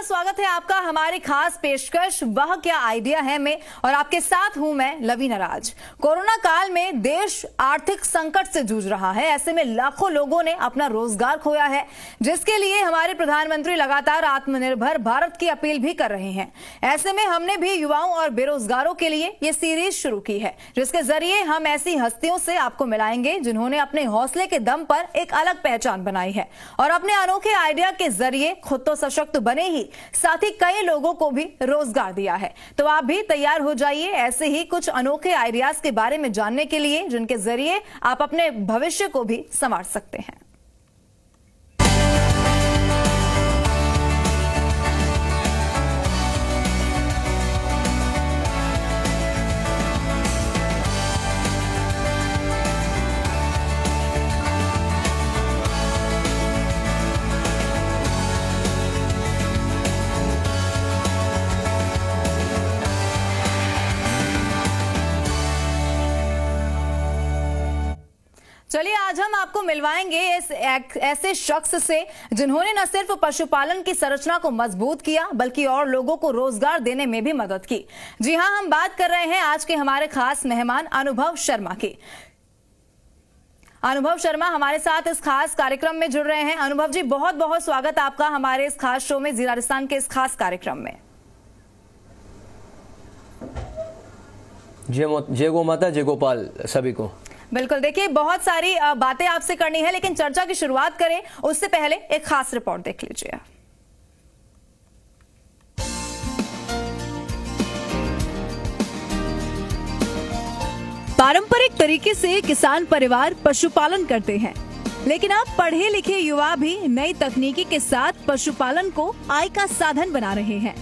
बार स्वागत है आपका हमारी खास पेशकश वह क्या आइडिया है में, और आपके साथ हूं मैं लवीना राज। कोरोना काल में देश आर्थिक संकट से जूझ रहा है। ऐसे में लाखों लोगों ने अपना रोजगार खोया है, जिसके लिए हमारे प्रधानमंत्री लगातार आत्मनिर्भर भारत की अपील भी कर रहे हैं। ऐसे में हमने भी युवाओं और बेरोजगारों के लिए ये सीरीज शुरू की है, जिसके जरिए हम ऐसी हस्तियों से आपको मिलाएंगे जिन्होंने अपने हौसले के दम पर एक अलग पहचान बनाई है और अपने अनोखे आइडिया के जरिए खुद तो सशक्त बने ही साथ ही कई लोगों को भी रोजगार दिया है। तो आप भी तैयार हो जाइए ऐसे ही कुछ अनोखे आइडियाज के बारे में जानने के लिए, जिनके जरिए आप अपने भविष्य को भी संवार सकते हैं। चलिए आज हम आपको मिलवाएंगे ऐसे शख्स से जिन्होंने न सिर्फ पशुपालन की संरचना को मजबूत किया बल्कि और लोगों को रोजगार देने में भी मदद की। जी हां, हम बात कर रहे हैं आज के हमारे खास मेहमान अनुभव शर्मा की। अनुभव शर्मा हमारे साथ इस खास कार्यक्रम में जुड़ रहे हैं। अनुभव जी, बहुत बहुत स्वागत आपका हमारे इस खास शो में, जी राजस्थान के इस खास कार्यक्रम में। जय गौ माता, जय गोपाल सभी को। बिल्कुल, देखिए बहुत सारी बातें आपसे करनी है, लेकिन चर्चा की शुरुआत करें उससे पहले एक खास रिपोर्ट देख लीजिए। पारंपरिक तरीके से किसान परिवार पशुपालन करते हैं, लेकिन अब पढ़े लिखे युवा भी नई तकनीकी के साथ पशुपालन को आय का साधन बना रहे हैं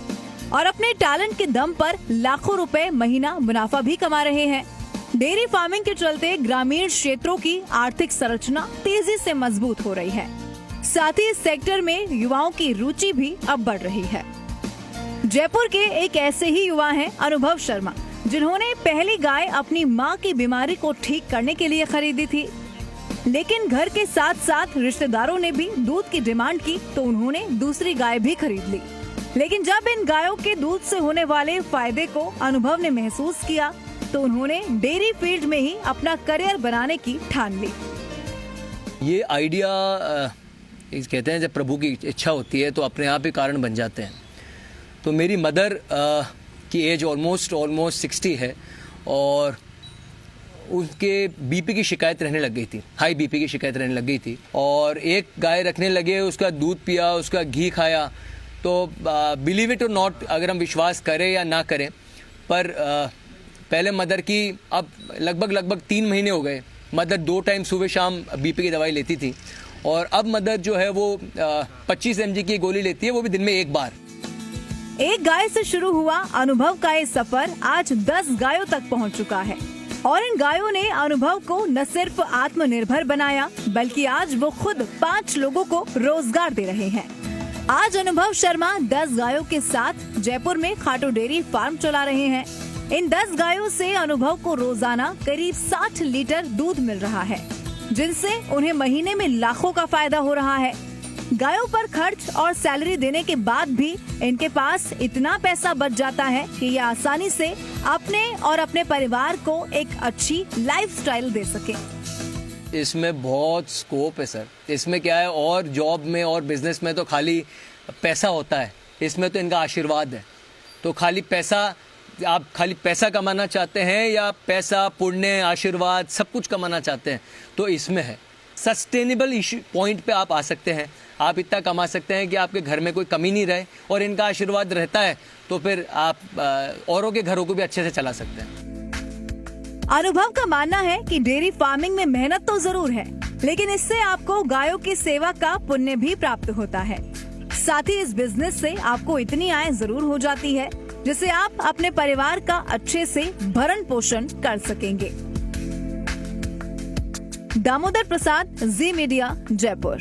और अपने टैलेंट के दम पर लाखों रुपए महीना मुनाफा भी कमा रहे हैं। डेयरी फार्मिंग के चलते ग्रामीण क्षेत्रों की आर्थिक संरचना तेजी से मजबूत हो रही है। साथ ही इस सेक्टर में युवाओं की रुचि भी अब बढ़ रही है। जयपुर के एक ऐसे ही युवा हैं अनुभव शर्मा, जिन्होंने पहली गाय अपनी मां की बीमारी को ठीक करने के लिए खरीदी थी, लेकिन घर के साथ साथ रिश्तेदारों ने भी दूध की डिमांड की तो उन्होंने दूसरी गाय भी खरीद ली। लेकिन जब इन गायों के दूध से होने वाले फायदे को अनुभव ने महसूस किया तो उन्होंने डेयरी फील्ड में ही अपना करियर बनाने की ठान ली। ये आइडिया कहते हैं जब प्रभु की इच्छा होती है तो अपने आप ही कारण बन जाते हैं। तो मेरी मदर की एज ऑलमोस्ट 60 है और उनके बीपी की शिकायत रहने लग गई थी, हाई बीपी की शिकायत रहने लग गई थी और एक गाय रखने लगे, उसका दूध पिया, उसका घी खाया। तो बिलीव इट और नॉट, अगर हम विश्वास करें या ना करें, पर पहले मदर की अब लगभग 3 महीने हो गए, मदर 2 टाइम सुबह शाम बीपी की दवाई लेती थी और अब मदर जो है वो 25 mg की गोली लेती है, वो भी दिन में एक बार। एक गाय से शुरू हुआ अनुभव का ये सफर आज 10 गायों तक पहुंच चुका है और इन गायों ने अनुभव को न सिर्फ आत्मनिर्भर बनाया बल्कि आज वो खुद 5 लोगों को रोजगार दे रहे हैं। आज अनुभव शर्मा 10 गायों के साथ जयपुर में खाटू डेयरी फार्म चला रहे हैं। इन 10 गायों से अनुभव को रोजाना करीब 60 लीटर दूध मिल रहा है, जिनसे उन्हें महीने में लाखों का फायदा हो रहा है। गायों पर खर्च और सैलरी देने के बाद भी इनके पास इतना पैसा बच जाता है कि ये आसानी से अपने और अपने परिवार को एक अच्छी लाइफस्टाइल दे सके। इसमें बहुत स्कोप है सर। इसमें क्या है, और जॉब में और बिजनेस में तो खाली पैसा होता है, इसमें तो इनका आशीर्वाद है। तो खाली पैसा, आप खाली पैसा कमाना चाहते हैं या पैसा, पुण्य, आशीर्वाद सब कुछ कमाना चाहते हैं तो इसमें है। सस्टेनेबल इशू पॉइंट पे आप आ सकते हैं, आप इतना कमा सकते हैं कि आपके घर में कोई कमी नहीं रहे और इनका आशीर्वाद रहता है तो फिर आप औरों के घरों को भी अच्छे से चला सकते हैं। अनुभव का मानना है कि डेयरी फार्मिंग में मेहनत तो जरूर है, लेकिन इससे आपको गायों की सेवा का पुण्य भी प्राप्त होता है। साथ ही इस बिजनेस से आपको इतनी आय जरूर हो जाती है जिससे आप अपने परिवार का अच्छे से भरण पोषण कर सकेंगे। दामोदर प्रसाद, जी मीडिया, जयपुर।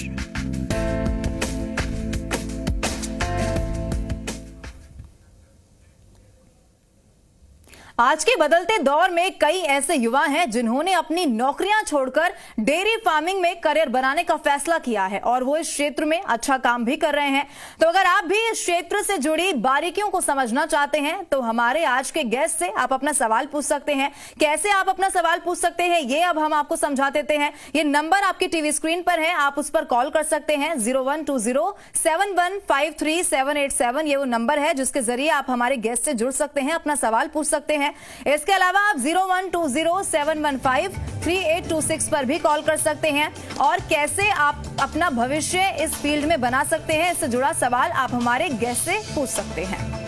आज के बदलते दौर में कई ऐसे युवा हैं जिन्होंने अपनी नौकरियां छोड़कर डेयरी फार्मिंग में करियर बनाने का फैसला किया है और वो इस क्षेत्र में अच्छा काम भी कर रहे हैं। तो अगर आप भी इस क्षेत्र से जुड़ी बारीकियों को समझना चाहते हैं तो हमारे आज के गेस्ट से आप अपना सवाल पूछ सकते हैं। कैसे आप अपना सवाल पूछ सकते हैं ये अब हम आपको समझा देते हैं। ये नंबर आपकी टीवी स्क्रीन पर है, आप उस पर कॉल कर सकते हैं। 012071533787 ये वो नंबर है जिसके जरिए आप हमारे गेस्ट से जुड़ सकते हैं, अपना सवाल पूछ सकते हैं। इसके अलावा आप 012071533826 पर भी कॉल कर सकते हैं। और कैसे आप अपना भविष्य इस फील्ड में बना सकते हैं, इससे जुड़ा सवाल आप हमारे गेस्ट से पूछ सकते हैं।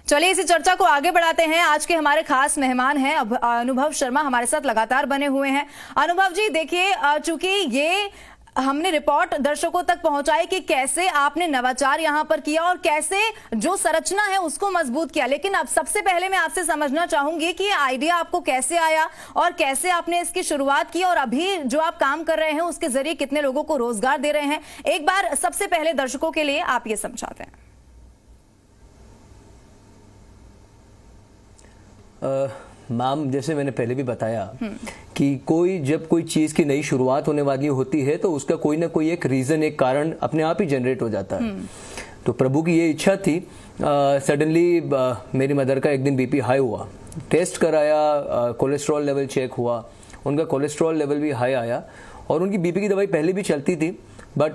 चलिए इसी चर्चा को आगे बढ़ाते हैं। आज के हमारे खास मेहमान हैं अनुभव शर्मा, हमारे साथ लगातार बने हुए हैं। अनुभव जी देखिए, चूंकि ये हमने रिपोर्ट दर्शकों तक पहुंचाई कि कैसे आपने नवाचार यहां पर किया और कैसे जो संरचना है उसको मजबूत किया, लेकिन अब सबसे पहले मैं आपसे समझना चाहूंगी कि ये आइडिया आपको कैसे आया और कैसे आपने इसकी शुरुआत की और अभी जो आप काम कर रहे हैं उसके जरिए कितने लोगों को रोजगार दे रहे हैं। एक बार सबसे पहले दर्शकों के लिए आप ये समझाते हैं। मैम, जैसे मैंने पहले भी बताया कि जब कोई चीज की नई शुरुआत होने वाली होती है तो उसका कोई ना कोई एक रीजन, एक कारण अपने आप ही जनरेट हो जाता है। तो प्रभु की ये इच्छा थी। सडनली मेरी मदर का एक दिन बीपी हाई हुआ, टेस्ट कराया, कोलेस्ट्रॉल लेवल चेक हुआ, उनका कोलेस्ट्रॉल लेवल भी हाई आया और उनकी बीपी की दवाई पहले भी चलती थी। बट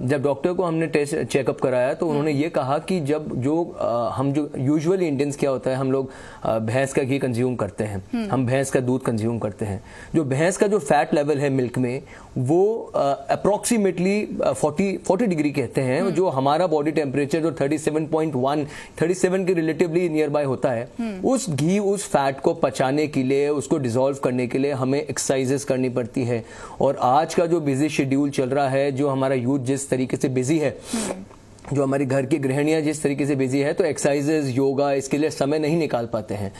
जब डॉक्टर को हमने टेस्ट चेकअप कराया तो उन्होंने ये कहा कि हम जो यूजुअली इंडियंस क्या होता है, हम लोग भैंस का घी कंज्यूम करते हैं, हम भैंस का दूध कंज्यूम करते हैं। जो भैंस का जो फैट लेवल है मिल्क में वो अप्रोक्सीमेटली 40 डिग्री कहते हैं, जो हमारा बॉडी टेम्परेचर जो 37.1 37 के रिलेटिवली नियर बाय होता है, उस घी उस फैट को पचाने के लिए, उसको डिसॉल्व करने के लिए हमें एक्सरसाइजेस करनी पड़ती है। और आज का जो बिजी शेड्यूल चल रहा है, जो हमारा यूथ जिस तरीके से बिजी है, जो हमारी घर की गृहिणियां जिस तरीके से बिजी है, तो एक्सरसाइजेस, योगा, इसके लिए समय नहीं निकाल पाते हैं।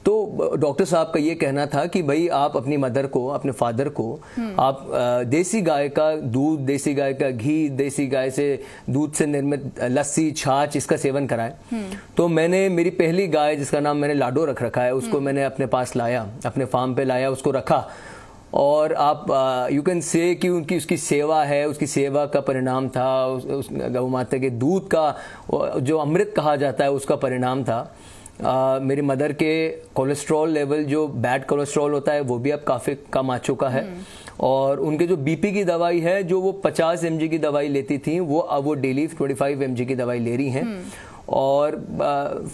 तो डॉक्टर साहब का ये कहना था कि भाई आप अपनी मदर को, अपने फादर को आप देसी गाय का दूध, देसी गाय का घी, देसी गाय से दूध से निर्मित लस्सी, छाछ, इसका सेवन कराएं। तो मैंने मेरी पहली गाय जिसका नाम मैंने लाडो रख रखा है, उसको मैंने अपने पास लाया, अपने फार्म पे लाया, उसको रखा। और आप यू कैन से कि उसकी सेवा है, उसकी सेवा का परिणाम था, उस गौ माता के दूध का जो अमृत कहा जाता है उसका परिणाम था। मेरी मदर के कोलेस्ट्रॉल लेवल, जो बैड कोलेस्ट्रॉल होता है, वो भी अब काफ़ी कम आ चुका है। और उनके जो बीपी की दवाई है, जो वो 50 mg की दवाई लेती थी, अब वो डेली 25 mg की दवाई ले रही हैं और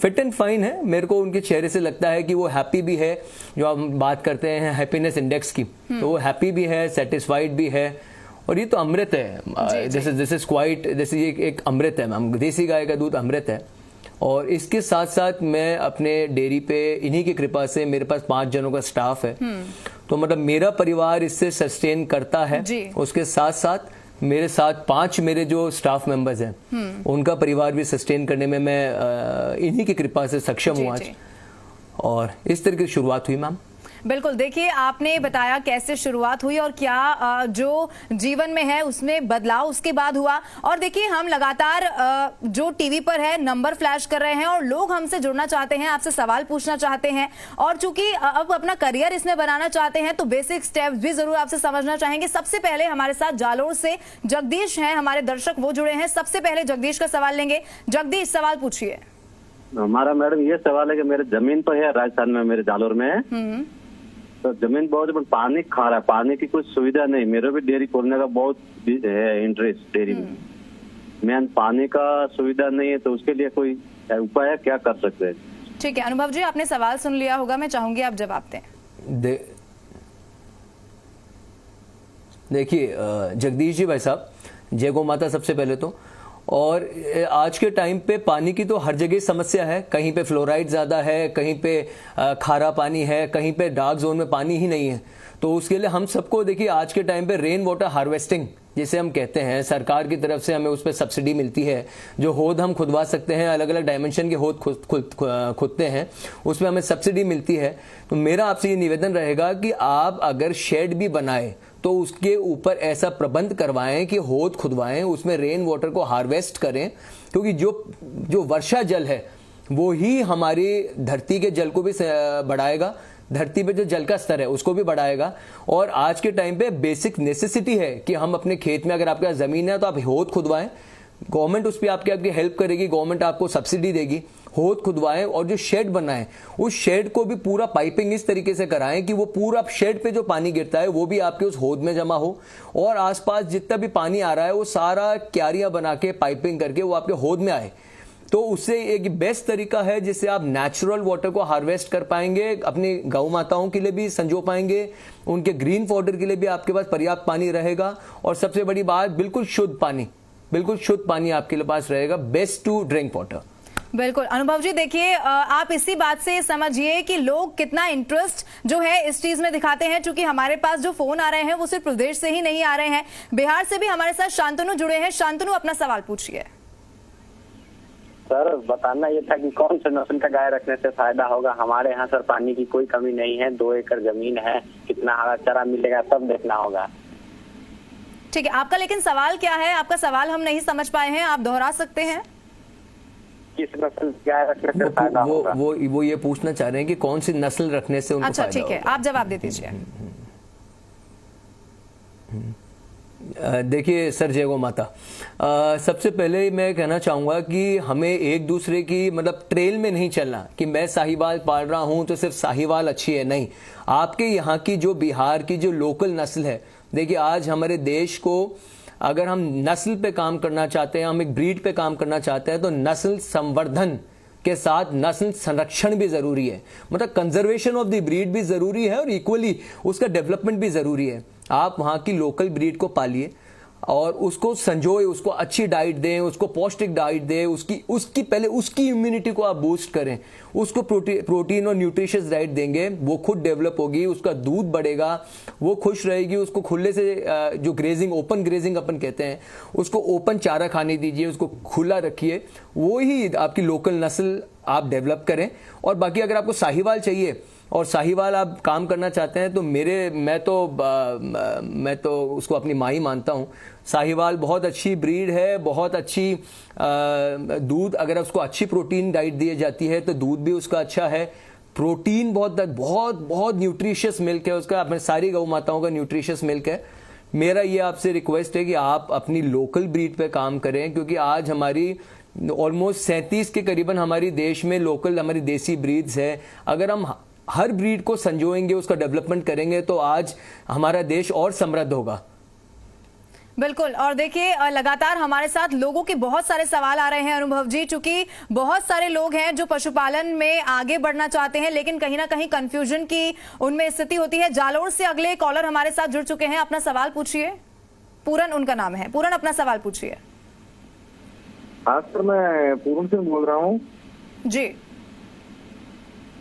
फिट एंड फाइन है। मेरे को उनके चेहरे से लगता है कि वो हैप्पी भी है। जो हम बात करते हैं हैप्पीनेस इंडेक्स की, तो वो हैप्पी भी है, सेटिस्फाइड भी है। और ये तो अमृत है, जैसे क्वाइट, जैसे ये एक अमृत है मैम, देसी गाय का दूध अमृत है। और इसके साथ साथ मैं अपने डेयरी पे, इन्हीं की कृपा से मेरे पास 5 जनों का स्टाफ है। तो मतलब मेरा परिवार इससे सस्टेन करता है। उसके साथ साथ मेरे साथ 5 मेरे जो स्टाफ मेंबर्स हैं, उनका परिवार भी सस्टेन करने में मैं इन्हीं की कृपा से सक्षम हूँ आज। और इस तरह की शुरुआत हुई मैम। बिल्कुल, देखिए आपने बताया कैसे शुरुआत हुई और क्या जो जीवन में है उसमें बदलाव उसके बाद हुआ। और देखिए हम लगातार जो टीवी पर है नंबर फ्लैश कर रहे हैं और लोग हमसे जुड़ना चाहते हैं, आपसे सवाल पूछना चाहते हैं और चूंकि अब अपना करियर इसमें बनाना चाहते हैं तो बेसिक स्टेप्स भी जरूर आपसे समझना चाहेंगे। सबसे पहले हमारे साथ जालोर से जगदीश हैं, हमारे दर्शक वो जुड़े हैं। सबसे पहले जगदीश का सवाल लेंगे। जगदीश, सवाल पूछिए। हमारा मैडम ये सवाल है कि मेरे जमीन तो है राजस्थान में, मेरे जालोर में है, तो जमीन बहुत है, पानी खा रहा है, पानी की कुछ सुविधा नहीं। मेरे भी डेयरी खोलने का बहुत है इंटरेस्ट डेयरी में, मेन पानी का सुविधा नहीं है, तो उसके लिए कोई उपाय है, क्या कर सकते हैं? ठीक है अनुभव जी, आपने सवाल सुन लिया होगा, मैं चाहूंगी आप जवाब दें। देखिए जगदीश जी भाई साहब, जय गौ माता सबसे पहले तो। और आज के टाइम पे पानी की तो हर जगह समस्या है। कहीं पे फ्लोराइड ज़्यादा है, कहीं पे खारा पानी है, कहीं पे डार्क जोन में पानी ही नहीं है। तो उसके लिए हम सबको देखिए आज के टाइम पे रेन वाटर हार्वेस्टिंग जिसे हम कहते हैं, सरकार की तरफ से हमें उस पर सब्सिडी मिलती है। जो होद हम खुदवा सकते हैं, अलग अलग डायमेंशन के होद खुदते हैं, उसमें हमें सब्सिडी मिलती है। तो मेरा आपसे ये निवेदन रहेगा कि आप अगर शेड भी बनाए तो उसके ऊपर ऐसा प्रबंध करवाएं कि होद खुदवाएं, उसमें रेन वाटर को हार्वेस्ट करें, क्योंकि जो वर्षा जल है वो ही हमारी धरती के जल को भी बढ़ाएगा, धरती पे जो जल का स्तर है उसको भी बढ़ाएगा। और आज के टाइम पे बेसिक नेसेसिटी है कि हम अपने खेत में, अगर आपके पास जमीन है तो आप होद खुदवाएं, गवर्नमेंट उस पर आपकी हेल्प करेगी, गवर्नमेंट आपको सब्सिडी देगी, होद खुदवाएं। और जो शेड बनाएं, उस शेड को भी पूरा पाइपिंग इस तरीके से कराएं कि वो पूरा शेड पे जो पानी गिरता है वो भी आपके उस होद में जमा हो, और आसपास जितना भी पानी आ रहा है वो सारा क्यारियां बना के पाइपिंग करके वो आपके होद में आए। तो उससे एक बेस्ट तरीका है जिससे आप नेचुरल वाटर को हार्वेस्ट कर पाएंगे, अपनी गौ माताओं के लिए भी संजो पाएंगे, उनके ग्रीन फॉडर के लिए भी आपके पास पर्याप्त पानी रहेगा, और सबसे बड़ी बात, बिल्कुल शुद्ध पानी आपके पास रहेगा, बेस्ट टू ड्रिंक वाटर। बिल्कुल अनुभव जी, देखिए आप इसी बात से समझिए कि लोग कितना इंटरेस्ट जो है इस चीज में दिखाते हैं। क्योंकि हमारे पास जो फोन आ रहे हैं वो सिर्फ प्रदेश से ही नहीं आ रहे हैं, बिहार से भी हमारे साथ शांतनु जुड़े हैं। शांतनु, अपना सवाल पूछिए। सर, बताना ये था कि कौन से नस्ल का गाय रखने से फायदा होगा। हमारे यहाँ सर पानी की कोई कमी नहीं है, 2 एकड़ जमीन है, कितना हरा चारा मिलेगा सब देखना होगा। ठीक है, आपका लेकिन सवाल क्या है? आपका सवाल हम नहीं समझ पाए हैं, आप दोहरा सकते हैं? किस नस्ल गाय रखने से फायदा होगा? वो ये पूछना चाह रहे हैं कि कौन सी नस्ल रखने से उनको अच्छा, ठीक है, आप जवाब दे दीजिए। देखिए सर, जय गौ माता। सबसे पहले मैं कहना चाहूंगा कि हमें एक दूसरे की मतलब ट्रेल में नहीं चलना कि मैं साहिवाल पाल रहा हूं तो सिर्फ साहिवाल अच्छी है, नहीं। आपके यहाँ की जो बिहार की जो लोकल नस्ल है, देखिए आज हमारे देश को अगर हम नस्ल पे काम करना चाहते हैं, हम एक ब्रीड पे काम करना चाहते हैं, तो नस्ल संवर्धन के साथ नस्ल संरक्षण भी जरूरी है, मतलब कंजर्वेशन ऑफ द ब्रीड भी जरूरी है और इक्वली उसका डेवलपमेंट भी जरूरी है। आप वहां की लोकल ब्रीड को पालिए और उसको संजोए, उसको अच्छी डाइट दें, उसको पौष्टिक डाइट दें, उसकी पहले उसकी इम्यूनिटी को आप बूस्ट करें, उसको प्रोटीन और न्यूट्रिशियस डाइट देंगे, वो खुद डेवलप होगी, उसका दूध बढ़ेगा, वो खुश रहेगी। उसको खुले से जो ग्रेजिंग, ओपन ग्रेजिंग अपन कहते हैं, उसको ओपन चारा खाने दीजिए, उसको खुला रखिए, वो ही आपकी लोकल नस्ल आप डेवलप करें। और बाकी अगर आपको साहिवाल चाहिए और साहिवाल आप काम करना चाहते हैं तो मैं तो उसको अपनी माँ ही मानता हूँ। साहिवाल बहुत अच्छी ब्रीड है, बहुत अच्छी दूध, अगर उसको अच्छी प्रोटीन डाइट दी जाती है तो दूध भी उसका अच्छा है। प्रोटीन बहुत न्यूट्रिशियस मिल्क है उसका, अपने सारी गौ माताओं का न्यूट्रिशियस मिल्क है। मेरा ये आपसे रिक्वेस्ट है कि आप अपनी लोकल ब्रीड पे काम करें, क्योंकि आज हमारी ऑलमोस्ट 37 के करीबन हमारी देश में लोकल हमारी देसी ब्रीड्स है। अगर हम हर ब्रीड को संजोएंगे, उसका डेवलपमेंट करेंगे, तो आज हमारा देश और समृद्ध होगा। बिल्कुल। और देखिए लगातार हमारे साथ लोगों के बहुत सारे सवाल आ रहे हैं अनुभव जी, चूंकि बहुत सारे लोग हैं जो पशुपालन में आगे बढ़ना चाहते हैं लेकिन कहीं ना कहीं कंफ्यूजन की उनमें स्थिति होती है। जालोर से अगले कॉलर हमारे साथ जुड़ चुके हैं, अपना सवाल पूछिए। पूरन उनका नाम है। पूरन, अपना सवाल पूछिए। हाँ सर, मैं पूरन से बोल रहा हूँ जी।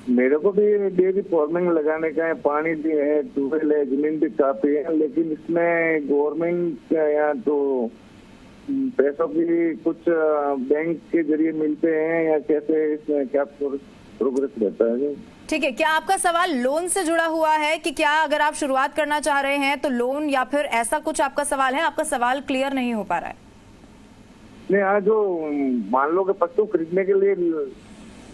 मेरे को भी डेयरी फार्मिंग लगाने का है, पानी भी है, ट्यूबवेल है, जमीन भी काफी है, लेकिन इसमें गवर्नमेंट या तो पैसों की कुछ बैंक के जरिए मिलते हैं या कैसे, इसमें क्या प्रोग्रेस रहता है? ठीक है, क्या आपका सवाल लोन से जुड़ा हुआ है कि क्या अगर आप शुरुआत करना चाह रहे हैं तो लोन, या फिर ऐसा कुछ आपका सवाल है? आपका सवाल क्लियर नहीं हो पा रहा है। नहीं, आज जो मान लो कि पशु खरीदने के लिए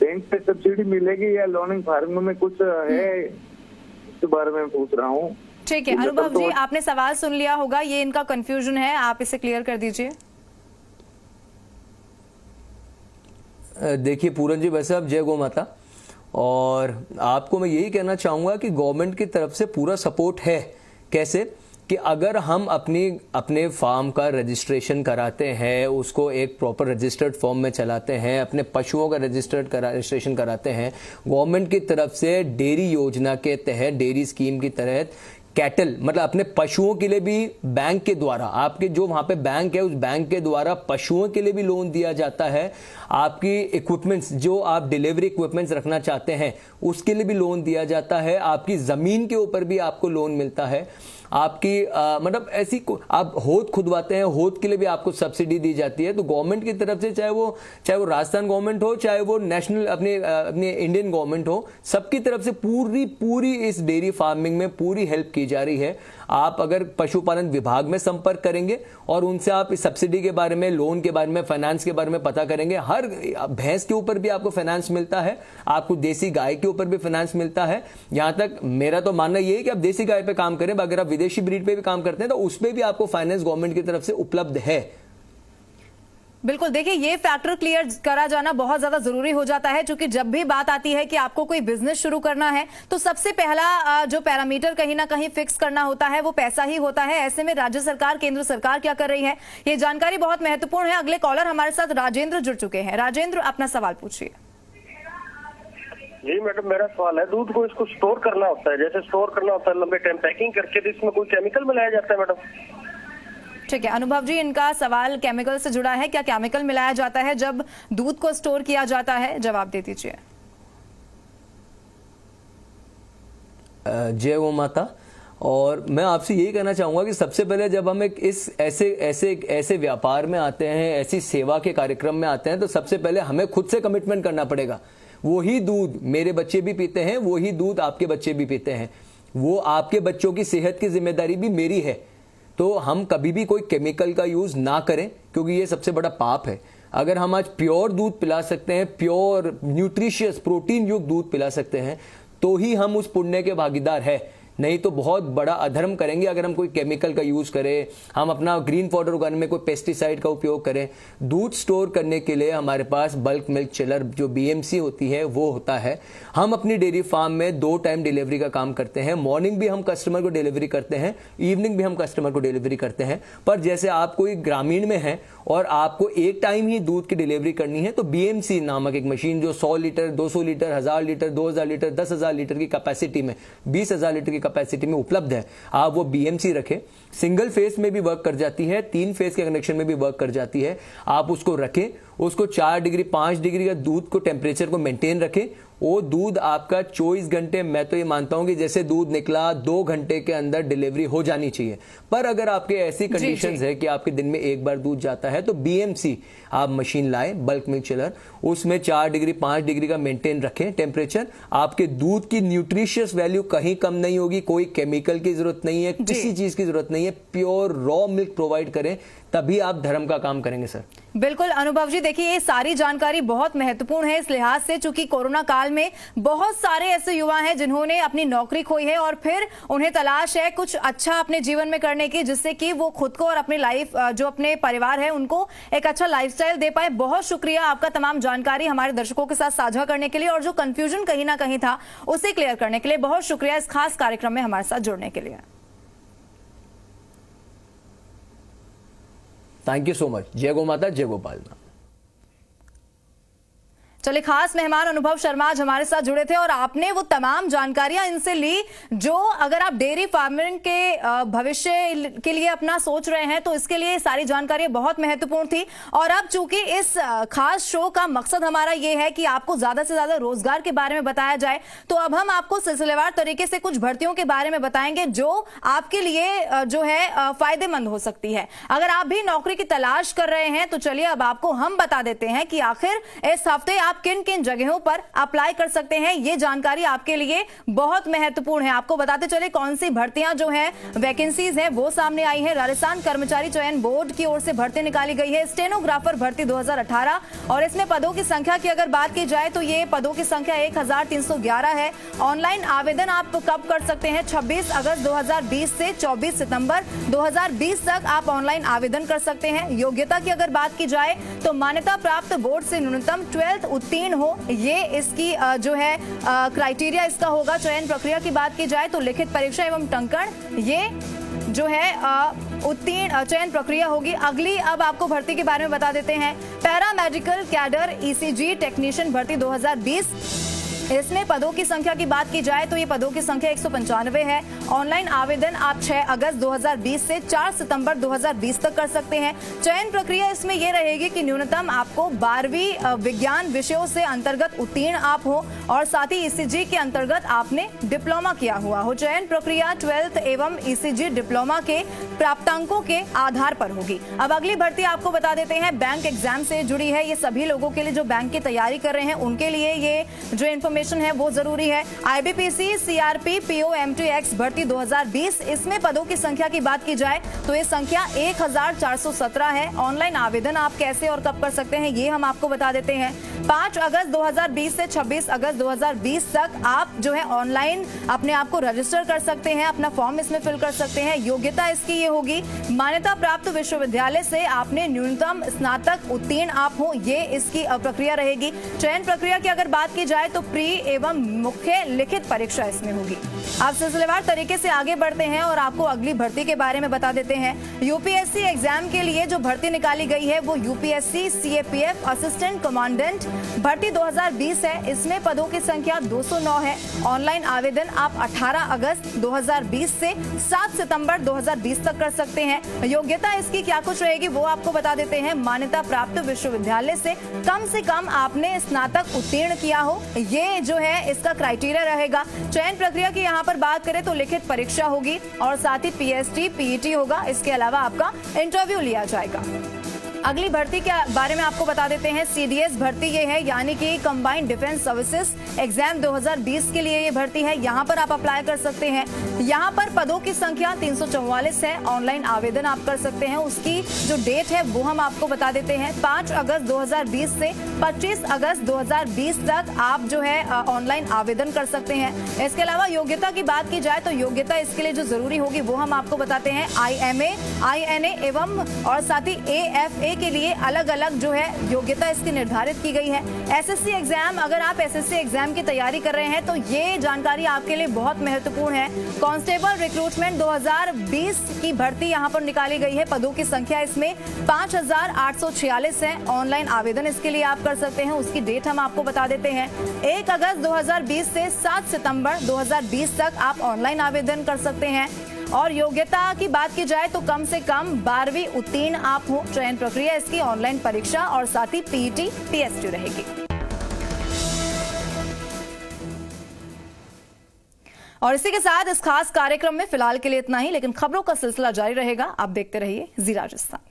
बैंक से सब्सिडी मिलेगी या लोनिंग फार्मिंग में कुछ है, इसके बारे में पूछ रहा हूँ। ठीक है अनुभव जी, आपने सवाल सुन लिया होगा, ये इनका कंफ्यूजन है, आप इसे क्लियर कर दीजिए। देखिए पूरन जी, वैसे आप जय गौ माता, और आपको मैं यही कहना चाहूंगा कि गवर्नमेंट की तरफ से पूरा सपोर्ट है। कैसे कि अगर हम अपने फार्म का रजिस्ट्रेशन कराते हैं, उसको एक प्रॉपर रजिस्टर्ड फॉर्म में चलाते हैं, अपने पशुओं का रजिस्ट्रेशन कराते हैं, गवर्नमेंट की तरफ से डेयरी योजना के तहत, डेयरी स्कीम के तहत कैटल, मतलब अपने पशुओं के लिए भी बैंक के द्वारा, आपके जो वहां पे बैंक है उस बैंक के द्वारा पशुओं के लिए भी लोन दिया जाता है। आपकी इक्विपमेंट्स, जो आप डिलीवरी इक्विपमेंट्स रखना चाहते हैं उसके लिए भी लोन दिया जाता है। आपकी जमीन के ऊपर भी आपको लोन मिलता है। आपकी मतलब ऐसी आप होद खुदवाते हैं, होद के लिए भी आपको सब्सिडी दी जाती है। तो गवर्नमेंट की तरफ से चाहे वो राजस्थान गवर्नमेंट हो, चाहे वो नेशनल अपनी इंडियन गवर्नमेंट हो, सबकी तरफ से पूरी इस डेयरी फार्मिंग में पूरी हेल्प की जा रही है। आप अगर पशुपालन विभाग में संपर्क करेंगे और उनसे आप इस सब्सिडी के बारे में, लोन के बारे में, फाइनेंस के बारे में पता करेंगे, हर भैंस के ऊपर भी आपको फाइनेंस मिलता है, आपको देसी गाय के ऊपर भी फाइनेंस मिलता है। यहां तक मेरा तो मानना यह है कि आप देसी गाय पे काम करें, अगर आप विदेशी ब्रीड पे भी काम करते हैं तो उस पर भी आपको फाइनेंस गवर्नमेंट की तरफ से उपलब्ध है। बिल्कुल, देखिए ये फैक्टर क्लियर करा जाना बहुत ज्यादा जरूरी हो जाता है, क्योंकि जब भी बात आती है कि आपको कोई बिजनेस शुरू करना है तो सबसे पहला जो पैरामीटर कहीं ना कहीं फिक्स करना होता है वो पैसा ही होता है। ऐसे में राज्य सरकार, केंद्र सरकार क्या कर रही है, ये जानकारी बहुत महत्वपूर्ण है। अगले कॉलर हमारे साथ राजेंद्र जुड़ चुके हैं। राजेंद्र, अपना सवाल पूछिए। जी मैडम, मेरा सवाल है, दूध को इसको स्टोर करना होता है, जैसे स्टोर करना होता है लंबे टाइम पैकिंग करके, तो इसमें कोई केमिकल मिलाया जाता है मैडम? ठीक है अनुभव जी, इनका सवाल केमिकल से जुड़ा है। क्या केमिकल मिलाया जाता है जब दूध को स्टोर किया जाता है? जवाब दे दीजिए। जय गौ माता। और मैं आपसे यही कहना चाहूंगा कि सबसे पहले जब हम एक इस ऐसे व्यापार में आते हैं, ऐसी सेवा के कार्यक्रम में आते हैं, तो सबसे पहले हमें खुद से कमिटमेंट करना पड़ेगा। वही दूध मेरे बच्चे भी पीते हैं, वही दूध आपके बच्चे भी पीते हैं, वो आपके बच्चों की सेहत की जिम्मेदारी भी मेरी है। तो हम कभी भी कोई केमिकल का यूज ना करें, क्योंकि ये सबसे बड़ा पाप है। अगर हम आज प्योर दूध पिला सकते हैं, प्योर न्यूट्रिशियस प्रोटीन युक्त दूध पिला सकते हैं, तो ही हम उस पुण्य के भागीदार हैं। नहीं तो बहुत बड़ा अधर्म करेंगे अगर हम कोई केमिकल का यूज करें, हम अपना ग्रीन पाउडर उगाने में कोई पेस्टिसाइड का उपयोग करें। दूध स्टोर करने के लिए हमारे पास बल्क मिल्क चिलर जो बीएमसी होती है वो होता है। हम अपनी डेयरी फार्म में 2 टाइम डिलीवरी का काम करते हैं। मॉर्निंग भी हम कस्टमर को डिलीवरी करते हैं, इवनिंग भी हम कस्टमर को डिलीवरी करते हैं। पर जैसे आप कोई ग्रामीण में है और आपको एक टाइम ही दूध की डिलीवरी करनी है, तो बीएमसी नामक एक मशीन जो 100 litre, 200 litre, 1000 litre, 2000 litre, 10,000 litre की कैपेसिटी में, 20,000 लीटर की कैपेसिटी में उपलब्ध है। आप वो बीएमसी रखें। सिंगल फेस में भी वर्क कर जाती है, 3 फेस के कनेक्शन में भी वर्क कर जाती है। आप उसको रखें, उसको 4 डिग्री 5 डिग्री का दूध को टेम्परेचर को मेंटेन रखें। वो दूध आपका 24 घंटे, मैं तो ये मानता हूं कि जैसे दूध निकला 2 घंटे के अंदर डिलीवरी हो जानी चाहिए। पर अगर आपके ऐसी कंडीशंस है कि आपके दिन में एक बार दूध जाता है, तो बीएमसी आप मशीन लाएं, बल्क मिल्क चिलर, उसमें 4 डिग्री 5 डिग्री का मेंटेन रखें टेम्परेचर। आपके दूध की न्यूट्रिशियस वैल्यू कहीं कम नहीं होगी, कोई केमिकल की जरूरत नहीं है, किसी चीज की जरूरत नहीं है। प्योर रॉ मिल्क प्रोवाइड करें, तभी आप धर्म का काम करेंगे सर। बिल्कुल अनुभव जी, देखिए ये सारी जानकारी बहुत महत्वपूर्ण है इस लिहाज से, चूंकि कोरोना काल में बहुत सारे ऐसे युवा हैं जिन्होंने अपनी नौकरी खोई है और फिर उन्हें तलाश है कुछ अच्छा अपने जीवन में करने की, जिससे कि वो खुद को और अपनी लाइफ, जो अपने परिवार है, उनको एक अच्छा लाइफस्टाइल दे पाए। बहुत शुक्रिया आपका तमाम जानकारी हमारे दर्शकों के साथ साझा करने के लिए, और जो कंफ्यूजन कहीं ना कहीं था उसे क्लियर करने के लिए बहुत शुक्रिया इस खास कार्यक्रम में हमारे साथ जुड़ने के लिए। Thank you so much. जय गौ माता, जय गोपाल। चलिए, खास मेहमान अनुभव शर्मा आज हमारे साथ जुड़े थे और आपने वो तमाम जानकारियां इनसे ली जो अगर आप डेयरी फार्मिंग के भविष्य के लिए अपना सोच रहे हैं तो इसके लिए सारी जानकारियां बहुत महत्वपूर्ण थी। और अब चूंकि इस खास शो का मकसद हमारा ये है कि आपको ज्यादा से ज्यादा रोजगार के बारे में बताया जाए, तो अब हम आपको सिलसिलेवार तरीके से कुछ भर्तियों के बारे में बताएंगे जो आपके लिए जो है फायदेमंद हो सकती है। अगर आप भी नौकरी की तलाश कर रहे हैं तो चलिए अब आपको हम बता देते हैं कि आखिर इस हफ्ते आप किन किन जगहों पर अप्लाई कर सकते हैं। ये जानकारी आपके लिए बहुत महत्वपूर्ण है। आपको बताते चले कौन सी भर्तियां जो है, वैकेंसीज है वो सामने आई है। राजस्थान कर्मचारी चयन बोर्ड की ओर से भर्ती निकाली गई है, स्टेनोग्राफर भर्ती 2018, और इसमें पदों की संख्या की अगर बात की जाए तो ये पदों की संख्या 1311 है। ऑनलाइन आवेदन आप कब कर सकते हैं? 26 अगस्त 2020 से 24 सितंबर 2020 तक आप ऑनलाइन आवेदन कर सकते हैं। योग्यता की अगर बात की जाए तो मान्यता प्राप्त बोर्ड से न्यूनतम 12th उत्तीर्ण हो, ये इसकी जो है क्राइटेरिया इसका होगा। चयन प्रक्रिया की बात की जाए तो लिखित परीक्षा एवं टंकण, ये जो है उत्तीर्ण चयन प्रक्रिया होगी। अगली अब आपको भर्ती के बारे में बता देते हैं। पैरामेडिकल कैडर ईसीजी टेक्नीशियन भर्ती 2020, इसमें पदों की संख्या की बात की जाए तो ये पदों की संख्या 195 है। ऑनलाइन आवेदन आप 6 अगस्त 2020 से 4 सितंबर 2020 तक कर सकते हैं। चयन प्रक्रिया इसमें यह रहेगी कि न्यूनतम आपको 12वीं विज्ञान विषयों से अंतर्गत उत्तीर्ण आप हो और साथ ही ईसीजी के अंतर्गत आपने डिप्लोमा किया हुआ हो। चयन प्रक्रिया 12th एवं ईसीजी डिप्लोमा के प्राप्तांकों के आधार पर होगी। अब अगली भर्ती आपको बता देते हैं, बैंक एग्जाम से जुड़ी है। ये सभी लोगों के लिए जो बैंक की तैयारी कर रहे हैं उनके लिए ये जो इन्फॉर्मेशन है वो जरूरी है। आईबीपीसी सीआरपी पीओएमटीएक्स भर्ती 2020, इसमें पदों की संख्या की बात की जाए तो ये संख्या 1417 है। ऑनलाइन आवेदन आप कैसे और कब कर सकते हैं ये हम आपको बता देते हैं। 5 अगस्त 2020 से 26 अगस्त 2020 तक आप जो है ऑनलाइन अपने आप को रजिस्टर कर सकते हैं, अपना फॉर्म इसमें फिल कर सकते हैं। योग्यता इसकी ये होगी, मान्यता प्राप्त विश्वविद्यालय से आपने न्यूनतम स्नातक उत्तीर्ण आप हो, ये इसकी प्रक्रिया रहेगी। चयन प्रक्रिया की अगर बात की जाए तो प्री एवं मुख्य लिखित परीक्षा इसमें होगी। आप सिलसिलेवार तरीके से आगे बढ़ते हैं और आपको अगली भर्ती के बारे में बता देते हैं। यूपीएससी एग्जाम के लिए जो भर्ती निकाली गई है वो यूपीएससी सीएपीएफ असिस्टेंट कमांडेंट भर्ती 2020 है। इसमें पदों की संख्या 209 है। ऑनलाइन आवेदन आप 18 अगस्त 2020 से 7 सितंबर 2020 तक कर सकते हैं। योग्यता इसकी क्या कुछ रहेगी वो आपको बता देते हैं। मान्यता प्राप्त विश्वविद्यालय से कम आपने स्नातक उत्तीर्ण किया हो, ये जो है इसका क्राइटेरिया रहेगा। चयन प्रक्रिया की यहाँ पर बात करें तो लिखित परीक्षा होगी और साथ ही पीएसटी पीईटी होगा। इसके अलावा आपका इंटरव्यू लिया जाएगा। अगली भर्ती के बारे में आपको बता देते हैं। सीडीएस भर्ती ये है, यानी कि कंबाइंड डिफेंस सर्विसेज एग्जाम 2020 के लिए ये भर्ती है। यहाँ पर आप अप्लाई कर सकते हैं। यहाँ पर पदों की संख्या 344 है। ऑनलाइन आवेदन आप कर सकते हैं। उसकी जो डेट है वो हम आपको बता देते हैं। 5 अगस्त 2020 से 25 अगस्त 2020 तक आप जो है ऑनलाइन आवेदन कर सकते हैं। इसके अलावा योग्यता की बात की जाए तो योग्यता इसके लिए जो जरूरी होगी वो हम आपको बताते हैं। IMA, INA एवं और साथ ही AFA के लिए अलग अलग जो है योग्यता इसकी निर्धारित की गई है। एसएससी एग्जाम, अगर आप एसएससी एग्जाम की तैयारी कर रहे हैं तो ये जानकारी आपके लिए बहुत महत्वपूर्ण है। कांस्टेबल रिक्रूटमेंट 2020 की भर्ती यहाँ पर निकाली गई है। पदों की संख्या इसमें 5846 है। ऑनलाइन आवेदन इसके लिए आप कर सकते हैं। उसकी डेट हम आपको बता देते हैं। 1 अगस्त 2020 से 7 सितंबर 2020 तक आप ऑनलाइन आवेदन कर सकते हैं। और योग्यता की बात की जाए तो कम से कम 12वीं उत्तीर्ण आप हो। चयन प्रक्रिया इसकी ऑनलाइन परीक्षा और साथ ही पीईटी पीएसटी रहेगी। और इसी के साथ इस खास कार्यक्रम में फिलहाल के लिए इतना ही, लेकिन खबरों का सिलसिला जारी रहेगा। आप देखते रहिए जी राजस्थान।